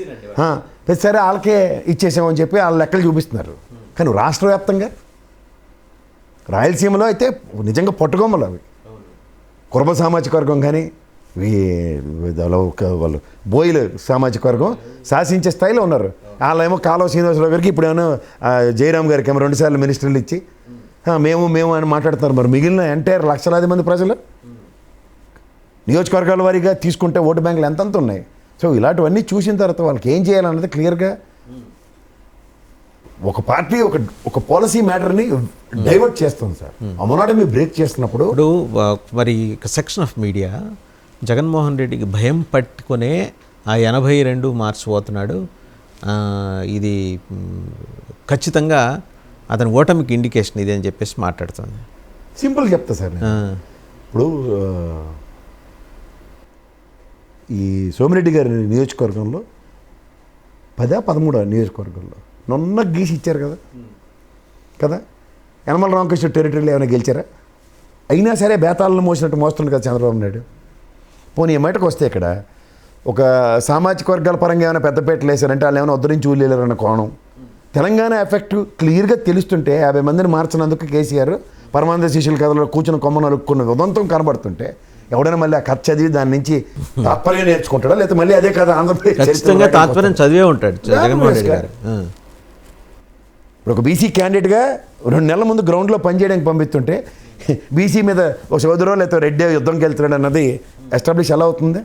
ప్రతిసారి వాళ్ళకే ఇచ్చేసామని చెప్పి వాళ్ళ లెక్కలు చూపిస్తున్నారు. కానీ రాష్ట్ర వ్యాప్తంగా రాయలసీమలో అయితే నిజంగా పట్టుకోమలు అవి కుర్మ సామాజిక వర్గం కానీ వాళ్ళు బోయిలు సామాజిక వర్గం శాసించే స్థాయిలో ఉన్నారు. వాళ్ళేమో కాలువ శ్రీనివాసరావు గారికి ఇప్పుడేమో జయరామ్ గారికి ఏమో 2 సార్లు మినిస్టర్లు ఇచ్చి మేము అని మాట్లాడుతున్నారు. మరి మిగిలిన ఎంటైర్ లక్షలాది మంది ప్రజలు నియోజకవర్గాల వారీగా తీసుకుంటే ఓటు బ్యాంకులు ఎంతంత ఉన్నాయి. సో ఇలాంటివన్నీ చూసిన తర్వాత వాళ్ళకి ఏం చేయాలన్నది క్లియర్గా ఒక పార్టీ ఒక పాలసీ మ్యాటర్ని డైవర్ట్ చేస్తుంది సార్. అమోనాటమీ బ్రేక్ చేస్తున్నప్పుడు ఇప్పుడు మరి సెక్షన్ ఆఫ్ మీడియా జగన్మోహన్ రెడ్డికి భయం పట్టుకునే ఆ 82 మార్చిపోతున్నాడు, ఇది ఖచ్చితంగా అతని ఓటమికి ఇండికేషన్ ఇది అని చెప్పేసి మాట్లాడుతుంది. సింపుల్ చెప్తా సార్. ఇప్పుడు ఈ సోమిరెడ్డి గారి నియోజకవర్గంలో 10-13 నియోజకవర్గంలో నొన్న గీసి ఇచ్చారు కదా. యనమల రామకృష్ణ టెరిటరీలో ఏమైనా గెలిచారా? అయినా సరే బేతాలను మోసినట్టు మోస్తుంది కదా చంద్రబాబు నాయుడు. పోనీ ఏమైటకు వస్తే ఇక్కడ ఒక సామాజిక వర్గాల పరంగా ఏమైనా పెద్దపేటలు వేశారంటే వాళ్ళు ఏమైనా ఉద్ధరించి ఊళ్ళేరన్న కోణం. తెలంగాణ ఎఫెక్ట్ క్లియర్గా తెలుస్తుంటే 50 మందిని మార్చినందుకు కేసీఆర్ పరమానంద శిష్యుల కథలో కూర్చుని కొమ్మను అలుక్కున్న ఉదంతం కనబడుతుంటే ఎవడైనా మళ్ళీ ఆ కథ చదివి దాని నుంచి తాత్పర్యం నేర్చుకుంటాడా, లేకపోతే మళ్ళీ అదే కథ ఆంధ్రప్రదేశ్ ఖచ్చితంగా తాత్పర్యం చదివే ఉంటాడు జగన్మోహన్ రెడ్డి గారు. ఇప్పుడు ఒక బీసీ క్యాండిడేట్గా 2 నెలల ముందు గ్రౌండ్లో పనిచేయడానికి పంపిస్తుంటే బీసీ మీద ఒక సోదరో లేకపోతే రెడ్డి యుద్ధంకి వెళ్తున్నాడు అన్నది ఎస్టాబ్లిష్ ఎలా అవుతుంది?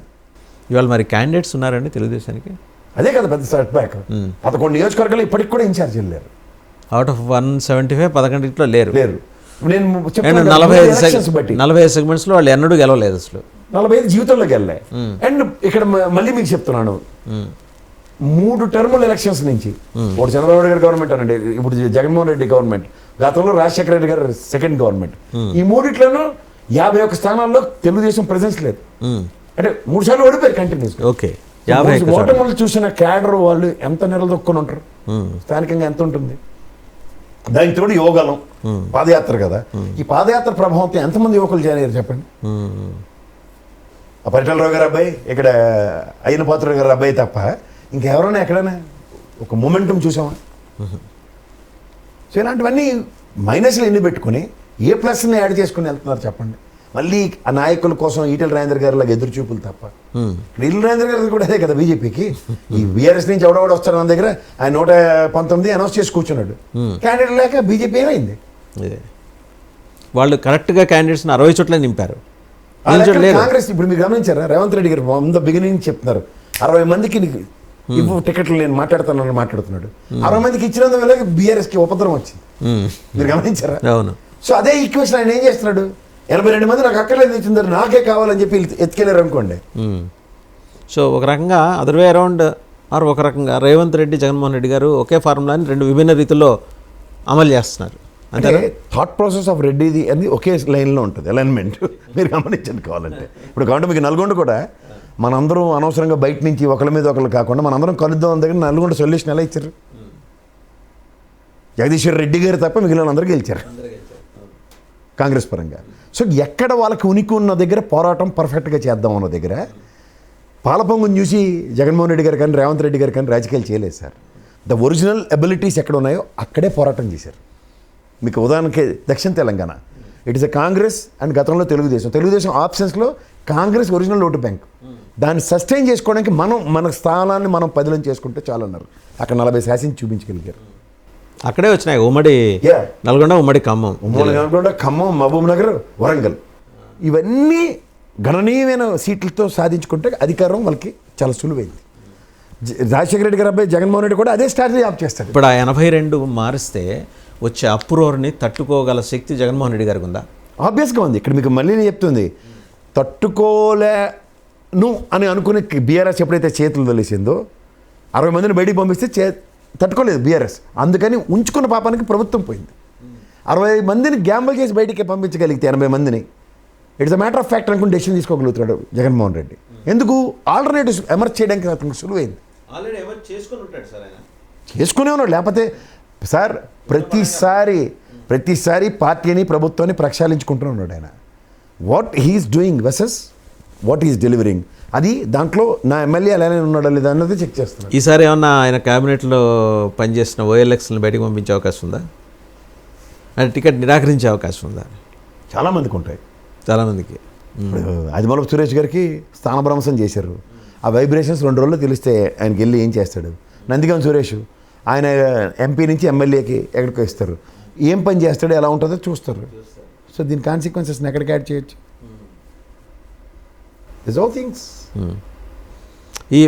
ఇవాళ మరి క్యాండిడేట్స్ ఉన్నారండి తెలుగుదేశానికి? అదే కదా పెద్ద సెట్ బ్యాక్. 11 నియోజకవర్గాలు ఇప్పటికి కూడా ఇన్ఛార్జీలు లేరు. అవుట్ ఆఫ్ 175 11 లేరు. నేను అండ్ 45 సెగ్మెంట్స్లో వాళ్ళు ఎన్నడూ గెలవలేదు అసలు. 45 జీవితంలోకి వెళ్ళాయి. అండ్ ఇక్కడ మళ్ళీ మీకు చెప్తున్నాను, 3 టర్ముల ఎలక్షన్స్ నుంచి ఒకటి చంద్రబాబు నాయుడు గారి గవర్నమెంట్ అనండి, ఇప్పుడు జగన్మోహన్ రెడ్డి గవర్నమెంట్, గతంలో రాజశేఖర రెడ్డి గారు సెకండ్ గవర్నమెంట్, ఈ మూడిట్లోనూ 51 స్థానాల్లో తెలుగుదేశం ప్రెసెన్స్ లేదు. అంటే 3 సార్లు ఓడిపోయారు కంటిన్యూస్. ఓకే, ఓటములు చూసిన క్యాడర్ వాళ్ళు ఎంత నిలదొక్కుని ఉంటారు, స్థానికంగా ఎంత ఉంటుంది. దానికి తోడు యోగాలం పాదయాత్ర కదా, ఈ పాదయాత్ర ప్రభావంతో ఎంతమంది యువకులు జాయిన్ అయ్యారు చెప్పండి. ఆ పరిటాలరావు గారి అబ్బాయి, ఇక్కడ అయిన పాత్ర గారి అబ్బాయి తప్ప ఇంకెవరైనా ఎక్కడైనా ఒక మొమెంటం చూసామా? సో ఇలాంటివన్నీ మైనస్లు ఎన్ని పెట్టుకుని ఏ ప్లస్ని యాడ్ చేసుకుని వెళ్తున్నారు చెప్పండి. మళ్ళీ ఆ నాయకుల కోసం ఈటెల రాజేంద్ర గారి లాగా ఎదురు చూపులు తప్ప. ఈటెల రాజేంద్ర గారి కూడా అదే కదా బీజేపీకి. ఈ బీఆర్ఎస్ నుంచి ఎవడెవడ వస్తాడు మన దగ్గర, ఆయన 119 అనౌన్స్ చేసి కూర్చున్నాడు. క్యాండిడేట్ లేక బీజేపీ ఏమైంది? వాళ్ళు కరెక్ట్గా క్యాండిడేట్స్ని 60 చోట్ల నింపారు. కాంగ్రెస్ ఇప్పుడు మీరు గమనించారా, రేవంత్ రెడ్డి గారు ముందు బిగినింగ్ చెప్తున్నారు 60 మందికి ఇవ్వు టికెట్లు నేను మాట్లాడుతున్నాను మాట్లాడుతున్నాడు. 60 మందికి ఇచ్చినందువల్ల బీఆర్ఎస్కి ఉపద్రవం వచ్చింది. మీరు గమనించారా? అవును. సో అదే ఈక్వేషన్ ఆయన ఏం చేస్తున్నాడు, 82 మంది నాకు అక్కర్లేదు ఇచ్చింది నాకే కావాలని చెప్పి ఎత్తుకెళ్ళారు అనుకోండి. సో ఒక రకంగా అదర్ వే అరౌండ్ ఆర్ ఒక రకంగా రేవంత్ రెడ్డి జగన్మోహన్ రెడ్డి గారు ఒకే ఫార్ములాని 2 విభిన్న రీతుల్లో అమలు చేస్తున్నారు. అంటే థాట్ ప్రాసెస్ ఆఫ్ రెడ్డిది అనేది ఒకే లైన్లో ఉంటుంది, అలైన్మెంట్. మీరు గమనించండి కావాలంటే. ఇప్పుడు కాబట్టి మీకు నల్గొండ కూడా మనందరం అనవసరంగా బయట నుంచి ఒకరి మీద ఒకరు కాకుండా మనందరం కలుద్దాం దగ్గర నల్గొండ సొల్యూషన్ ఎలా ఇచ్చారు? జగదీశ్వర్ రెడ్డి గారు తప్ప మిగిలిన అందరూ గెలిచారు కాంగ్రెస్ పరంగా. సో ఎక్కడ వాళ్ళకి ఉనికి ఉన్న దగ్గర పోరాటం పర్ఫెక్ట్గా చేద్దాం అన్న దగ్గర పాలపొంగుని చూసి జగన్మోహన్ రెడ్డి గారు కానీ రేవంత్ రెడ్డి గారు కానీ రాజకీయాలు చేయలేదు సార్. ద ఒరిజినల్ ఎబిలిటీస్ ఎక్కడ ఉన్నాయో అక్కడే పోరాటం చేశారు. మీకు ఉదాహరణకి దక్షిణ Telangana, it is a Congress and గతంలో తెలుగుదేశం ఆప్షన్స్లో కాంగ్రెస్ ఒరిజినల్ ఓటు బ్యాంక్. దాన్ని సస్టైన్ చేసుకోవడానికి మన స్థానాన్ని మనం పదిలం చేసుకుంటే చాలు అన్నారు. అక్కడ 40 శాసనం చూపించగలిగారు. అక్కడే వచ్చినాయి ఉమ్మడి నల్గొండ, ఉమ్మడి ఖమ్మం, నల్గొండ, ఖమ్మం, మహబూబ్ నగర్, వరంగల్, ఇవన్నీ గణనీయమైన సీట్లతో సాధించుకుంటే అధికారం వాళ్ళకి చాలా సులువైంది. రాజశేఖర రెడ్డి గారి అబ్బాయి జగన్మోహన్ రెడ్డి కూడా అదే స్ట్రాటజీ ఆప్ చేస్తారు. ఇప్పుడు ఆ 82 మారిస్తే వచ్చే అప్రోర్ని తట్టుకోగల శక్తి జగన్మోహన్ రెడ్డి గారికి ఉందా? ఆబ్వియస్గా ఉంది. ఇక్కడ మీకు మళ్ళీ నేను చెప్తుంది, తట్టుకోలేను అని అనుకుని బీఆర్ఎస్ ఎప్పుడైతే చేతులు తెలిసిందో 60 మందిని బయటికి పంపిస్తే తట్టుకోలేదు బీఆర్ఎస్. అందుకని ఉంచుకున్న పాపానికి ప్రభుత్వం పోయింది. 60 మందిని గ్యాంబల్ చేసి బయటికి పంపించగలిగితే 80 మందిని it's a matter of fact అనుకుని డెసిషన్ తీసుకోగలుగుతాడు జగన్మోహన్ రెడ్డి. ఎందుకు? ఆల్టర్నేటివ్స్ ఎమర్జ్ చేయడానికి అతనికి సులువైంది. చేసుకునే ఉన్నాడు. లేకపోతే సార్ ప్రతిసారి పార్టీని ప్రభుత్వాన్ని ప్రక్షాళించుకుంటూ ఉన్నాడు ఆయన. What he is doing versus what is delivering, అది దాంట్లో నా ఎమ్మెల్యే అలానే ఉన్నాడా లేదా అన్నది చెక్ చేస్తున్నాను. ఈసారి ఏమన్నా ఆయన క్యాబినెట్లో పనిచేసిన ఓఎల్ఎక్స్ని బయటకు పంపించే అవకాశం ఉందా? ఆయన టికెట్ నిరాకరించే అవకాశం ఉందా? చాలామందికి ఉంటాయి. చాలామందికి. ఆదిమూలపు సురేష్ గారికి స్థానభ్రంశం చేశారు. ఆ వైబ్రేషన్స్ 2 రోజుల్లో తెలిస్తే ఆయనకి వెళ్ళి ఏం చేస్తాడు. నందిగం సురేష్ ఆయన ఎంపీ నుంచి ఎమ్మెల్యేకి ఎక్కడికో ఇస్తారు. ఏం పని చేస్తాడో ఎలా ఉంటుందో చూస్తారు. సో దీని కాన్సిక్వెన్సెస్ని ఎక్కడికి యాడ్ చేయొచ్చు. This all things. ఈ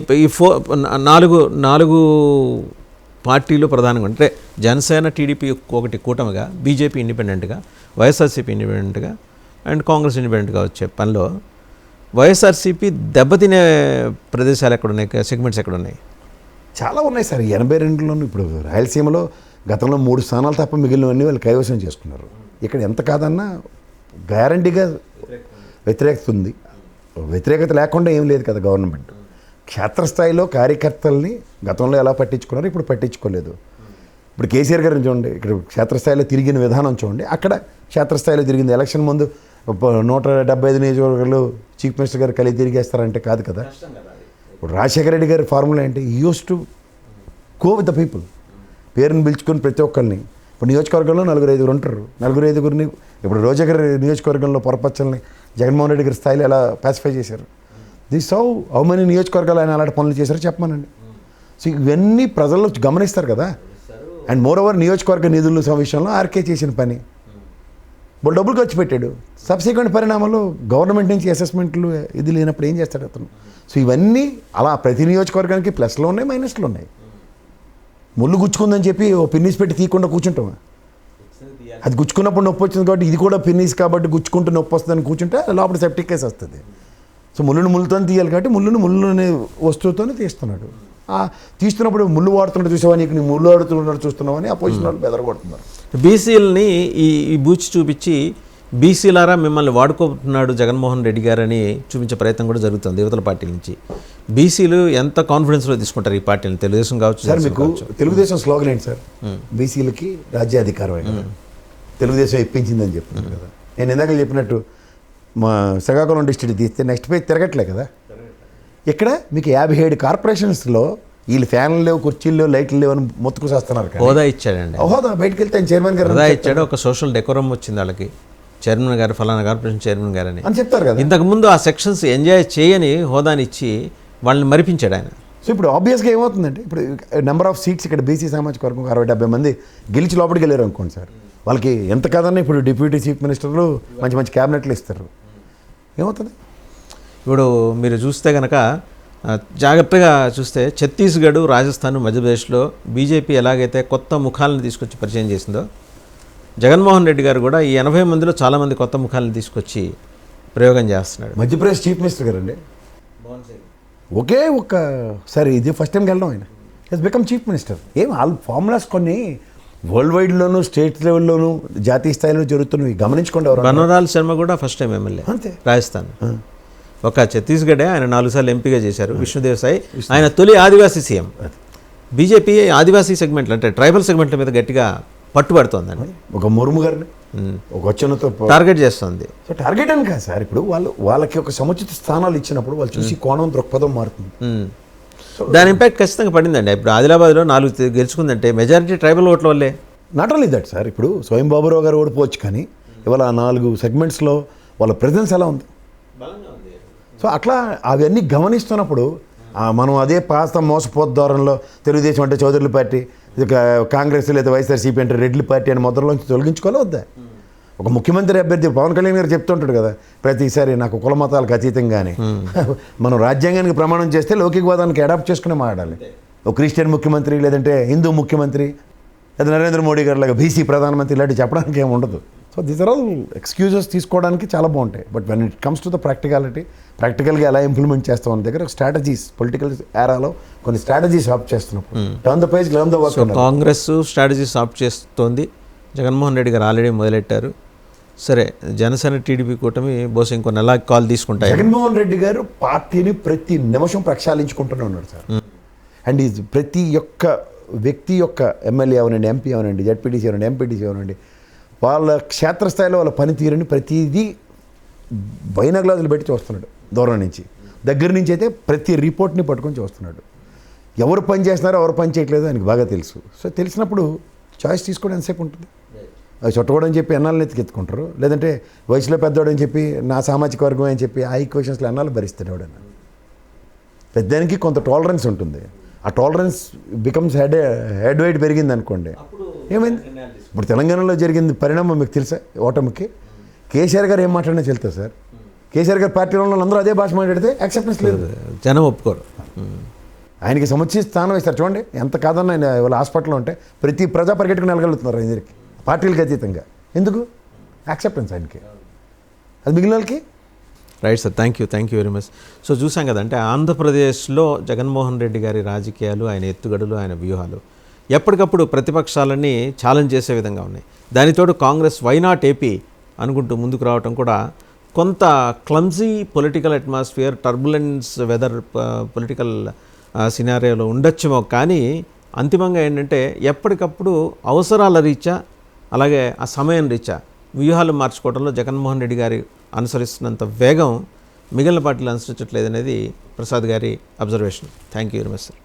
4 పార్టీలు ప్రధానంగా అంటే జనసేన, టీడీపీ ఒకటి కూటమిగా, బీజేపీ ఇండిపెండెంట్గా, వైఎస్ఆర్సీపీ ఇండిపెండెంట్గా అండ్ కాంగ్రెస్ ఇండిపెండెంట్గా వచ్చే పనిలో వైఎస్ఆర్సీపీ దెబ్బతినే ప్రదేశాలు ఎక్కడున్నాయి, సెగ్మెంట్స్ ఎక్కడున్నాయి? చాలా ఉన్నాయి సార్. 82లోనూ ఇప్పుడు రాయలసీమలో గతంలో 3 స్థానాలు తప్ప మిగిలినవన్నీ వాళ్ళు కైవసం చేసుకున్నారు. ఇక్కడ ఎంత కాదన్నా గ్యారంటీగా వ్యతిరేకత ఉంది. వ్యతిరేకత లేకుండా ఏం లేదు కదా గవర్నమెంట్. క్షేత్రస్థాయిలో కార్యకర్తల్ని గతంలో ఎలా పట్టించుకున్నారో ఇప్పుడు పట్టించుకోలేదు. ఇప్పుడు కేసీఆర్ గారిని చూడండి, ఇక్కడ క్షేత్రస్థాయిలో తిరిగిన విధానం చూడండి, అక్కడ క్షేత్రస్థాయిలో తిరిగింది. ఎలక్షన్ ముందు 175 నియోజకవర్గాలు చీఫ్ మినిస్టర్ గారు కలిసి తిరిగేస్తారంటే కాదు కదా. ఇప్పుడు రాజశేఖర రెడ్డి గారి ఫార్ములా ఏంటి? Use to go with the people. పేరుని పిలుచుకొని ప్రతి ఒక్కరిని ఇప్పుడు నియోజకవర్గంలో 4-5 ఉంటారు. 4-5 ఇప్పుడు రోజా గారి నియోజకవర్గంలో పొరపచ్చల్ని జగన్మోహన్ రెడ్డి గారి స్థాయిలో ఎలా పాసిఫై చేశారు. దిస్ హౌ మెనీ నియోజకవర్గాలు ఆయన అలాంటి పనులు చేశారో చెప్పమానండి. సో ఇవన్నీ ప్రజలు గమనిస్తారు కదా. అండ్ మోర్ ఓవర్ నియోజకవర్గ నిధుల విషయంలో ఆర్కే చేసిన పని వాళ్ళు డబ్బులు ఖర్చు పెట్టాడు. సబ్సిక్వెంట్ పరిణామాలు గవర్నమెంట్ నుంచి అసెస్మెంట్లు ఇది లేనప్పుడు ఏం చేస్తాడు అతను. సో ఇవన్నీ అలా ప్రతి నియోజకవర్గానికి ప్లస్లో ఉన్నాయి, మైనస్లు ఉన్నాయి. ముళ్ళు గుచ్చుకుందని చెప్పి ఓ పిన్నీస్ పెట్టి తీయకుండా కూర్చుంటాం. అది గుచ్చుకున్నప్పుడు నొప్పి వచ్చింది కాబట్టి ఇది కూడా పిన్నీస్ కాబట్టి గుచ్చుకుంటూ నొప్పి వస్తుందని కూర్చుంటే లోపల సెప్టిక్ కేసు వస్తుంది. సో ముళ్ళుతో తీయాలి కాబట్టి ముళ్ళుని వస్తువుతో తీస్తున్నాడు. తీస్తున్నప్పుడు ముళ్ళు వాడుతున్నాడు చూసావా, నీకు నీ ముళ్ళు వాడుతున్నాడు చూస్తున్నావు అని అపోజిషన్ వాళ్ళు బెదరగొడుతున్నారు. బీసీలని ఈ బూచి చూపించి బీసీలారా మిమ్మల్ని వాడుకుంటున్నాడు జగన్మోహన్ రెడ్డి గారని చూపించే ప్రయత్నం కూడా జరుగుతుంది యువతల పార్టీ నుంచి. బీసీలు ఎంత కాన్ఫిడెన్స్లో తీసుకుంటారు ఈ పార్టీని? తెలుగుదేశం కావచ్చు సార్. మీకు తెలుగుదేశం స్లోగన్ ఏంటి సార్? బీసీలకి రాజ్యాధికారమే కదా, తెలుగుదేశం ఇప్పించిందని చెప్తున్నారు కదా. నేను ఇందాక చెప్పినట్టు మా శ్రీకాకుళం డిస్ట్రిక్ట్ తీస్తే నెక్స్ట్ పేజ్ తిరగట్లే కదా. ఇక్కడ మీకు 57 కార్పొరేషన్స్లో వీళ్ళు ఫ్యాన్లు లేవు, కుర్చీలు లేవు, లైట్లు లేవు అని మొత్తుకు చేస్తున్నారు. హోదా ఇచ్చాడండి. హోదా బయటకు వెళ్తే చైర్మన్ గారు హోదా ఇచ్చాడు. ఒక సోషల్ డెకోరం వచ్చింది వాళ్ళకి, చైర్మన్ గారు ఫలానా కార్పొరేషన్ చైర్మన్ గారు అని చెప్తారు కదా. ఇంతకుముందు ఆ సెక్షన్స్ ఎంజాయ్ చేయని హోదాని ఇచ్చి వాళ్ళని మరిపించాడు ఆయన. సో ఇప్పుడు ఆబ్వియస్గా ఏమవుతుందంటే ఇప్పుడు నెంబర్ ఆఫ్ సీట్స్ ఇక్కడ బీసీ సామాజిక వర్గం 60-70 మంది గెలిచి లోపలికి వెళ్ళారు అనుకోండి సార్. వాళ్ళకి ఎంత కాదన్నా ఇప్పుడు డిప్యూటీ చీఫ్ మినిస్టర్లు మంచి మంచి క్యాబినెట్లు ఇస్తారు. ఏమవుతుంది? ఇప్పుడు మీరు చూస్తే కనుక జాగ్రత్తగా చూస్తే ఛత్తీస్గఢ్, రాజస్థాన్, మధ్యప్రదేశ్లో బీజేపీ ఎలాగైతే కొత్త ముఖాలను తీసుకొచ్చి పరిచయం చేసిందో జగన్మోహన్ రెడ్డి గారు కూడా ఈ 80 మందిలో చాలామంది కొత్త ముఖాలను తీసుకొచ్చి ప్రయోగం చేస్తున్నాడు. మధ్యప్రదేశ్ చీఫ్ మినిస్టర్ గారు అండి ఒకే ఒక్కసారి ఇది ఫస్ట్ టైంకి వెళ్ళడం ఆయన హెస్ బికమ్ చీఫ్ మినిస్టర్. ఏం వాళ్ళ ఫార్ములాస్ కొన్ని వరల్డ్ వైడ్లోను, స్టేట్ లెవెల్లోను, జాతీయ స్థాయిలో జరుగుతున్నవి గమనించుకోండి. బన్వరాల్ శర్మ కూడా ఫస్ట్ టైం ఎమ్మెల్యే అంతే రాజస్థాన్. ఒక ఛత్తీస్గఢే ఆయన 4 సార్లు ఎంపీగా చేశారు. విష్ణుదేవ్ సాయి ఆయన తొలి ఆదివాసీ సీఎం. బీజేపీ ఆదివాసీ సెగ్మెంట్లు అంటే ట్రైబల్ సెగ్మెంట్ల మీద గట్టిగా పట్టుబడుతోందండి. ఒక ముర్ము గారిని ఒక వచ్చనతో టార్గెట్ చేస్తుంది. సో టార్గెట్ అని కాదు సార్. ఇప్పుడు వాళ్ళకి ఒక సముచిత స్థానాలు ఇచ్చినప్పుడు వాళ్ళు చూసి కోణం, దృక్పథం మారుతుంది. దాని ఇంపాక్ట్ ఖచ్చితంగా పడిందండి. ఇప్పుడు ఆదిలాబాద్లో 4 గెలుచుకుందంటే మెజారిటీ ట్రైబల్ ఓట్ల వల్లే. Not only that sir. ఇప్పుడు స్వయం బాబురావు గారు ఓడిపోవచ్చు, కానీ ఇవాళ 4 సెగ్మెంట్స్లో వాళ్ళ ప్రెజెన్స్ ఎలా ఉంది? సో అట్లా అవన్నీ గమనిస్తున్నప్పుడు మనం అదే పాస్త మోసపోద్దారంలో తెలుగుదేశం అంటే చౌదరుల పార్టీ, కాంగ్రెస్ లేదా వైఎస్ఆర్సీపీ అంటే రెడ్ల పార్టీ అని మొదట్లోంచి తొలగించుకోవాలి వద్దా? ఒక ముఖ్యమంత్రి అభ్యర్థి పవన్ కళ్యాణ్ గారు చెప్తుంటాడు కదా ప్రతిసారి, నాకు కుల మతాలకు అతీతంగానే మనం రాజ్యాంగానికి ప్రమాణం చేస్తే లౌకికవాదానికి అడాప్ట్ చేసుకునే మాట్లాడాలి. ఒక క్రిస్టియన్ ముఖ్యమంత్రి లేదంటే హిందూ ముఖ్యమంత్రి లేదా నరేంద్ర మోడీ గారు లాగా బీసీ ప్రధానమంత్రి ఇలాంటివి చెప్పడానికి ఏమి ఉండదు. So these are all excuses తీసుకోవడానికి చాలా బాగుంటాయి. But when it comes to the practicality, ప్రాక్టికల్గా ఎలా ఇంప్లిమెంట్ చేస్తాం అనే దగ్గర స్ట్రాటజీస్, పొలిటికల్ ఏరాలో కొన్ని స్ట్రాటజీస్ ఆప్ట్ చేస్తున్నప్పుడు turn the page, learn the work. Congress strategies opt చేస్తోంది. జగన్మోహన్ రెడ్డి గారు ఆల్రెడీ మొదలెట్టారు. సరే, జనసేన టీడీపీ కూటమి బహుశా ఇంకో నెల కాల్ తీసుకుంటాయి. జగన్మోహన్ రెడ్డి గారు పార్టీని ప్రతి నిమిషం ప్రక్షాళించుకుంటూనే ఉన్నాడు సార్. అండ్ ఈ ప్రతి ఒక్క వ్యక్తి యొక్క ఎమ్మెల్యే అవనండి, ఎంపీ అవనండి, జడ్పీటీసీ అవనండి, ఎంపీటీసీ అవనండి, వాళ్ళ క్షేత్రస్థాయిలో వాళ్ళ పనితీరుని ప్రతిదీ బైనాగ్లాసులు పెట్టి చూస్తున్నాడు. దూరం నుంచి, దగ్గర నుంచి అయితే ప్రతి రిపోర్ట్ని పట్టుకొని చూస్తున్నాడు. ఎవరు పని చేస్తున్నారో ఎవరు పని చేయట్లేదో ఆయనకు బాగా తెలుసు. సో తెలిసినప్పుడు చాయిస్ తీసుకోవడం ఎంతసేపు ఉంటుంది? అది చుట్టకూడని చెప్పి ఎన్నాళ్ళని ఎత్తుకెత్తుకుంటారు, లేదంటే వయసులో పెద్దవాడని చెప్పి నా సామాజిక వర్గం అని చెప్పి ఆ ఈక్వేషన్స్లో ఎన్నాళ్ళు భరిస్తాడు ఎవడన్నా. పెద్దానికి కొంత టాలరెన్స్ ఉంటుంది. ఆ టాలరెన్స్ బికమ్స్ హెడ్ వెయిట్ పెరిగింది అనుకోండి, ఏమైంది? ఇప్పుడు తెలంగాణలో జరిగింది పరిణామం మీకు తెలుసా? ఓటమికి కేసీఆర్ గారు ఏం మాట్లాడినా చెల్తా సార్. కేసీఆర్ గారు పార్టీలో ఉన్న అందరూ అదే భాష మాట్లాడితే యాక్సెప్టెన్స్ లేదు, జనం ఒప్పుకోరు. ఆయనకి సముచిత స్థానం ఇస్తారు. చూడండి, ఎంత కాదన్నా ఆయన వాళ్ళ హాస్పిటల్లో ఉంటే ప్రతి ప్రజా పరిగెట్టుకుని వెళ్ళగలుగుతున్నారు ఆయనకి, పార్టీలకు అతీతంగా. ఎందుకు? యాక్సెప్టెన్స్ ఆయనకి, అది మిగిలిన వాళ్ళకి. Right sir, thank you very much. So చూసాం కదంటే ఆంధ్రప్రదేశ్లో జగన్మోహన్ రెడ్డి గారి రాజకీయాలు, ఆయన ఎత్తుగడలు, ఆయన వ్యూహాలు ఎప్పటికప్పుడు ప్రతిపక్షాలన్నీ ఛాలెంజ్ చేసే విధంగా ఉన్నాయి. దానితోడు కాంగ్రెస్ వై నాట్ ఏపీ అనుకుంటూ ముందుకు రావటం కూడా కొంత clumsy political atmosphere, turbulence weather political సినారియోలో ఉండొచ్చేమో. కానీ అంతిమంగా ఏంటంటే ఎప్పటికప్పుడు అవసరాల రీత్యా, అలాగే ఆ సమయం రీత్యా వ్యూహాలు మార్చుకోవడంలో జగన్మోహన్ రెడ్డి గారి అనుసరిస్తున్నంత వేగం మిగిలిన పార్టీలు అనుసరించట్లేదు అనేది ప్రసాద్ గారి observation. Thank you very much sir.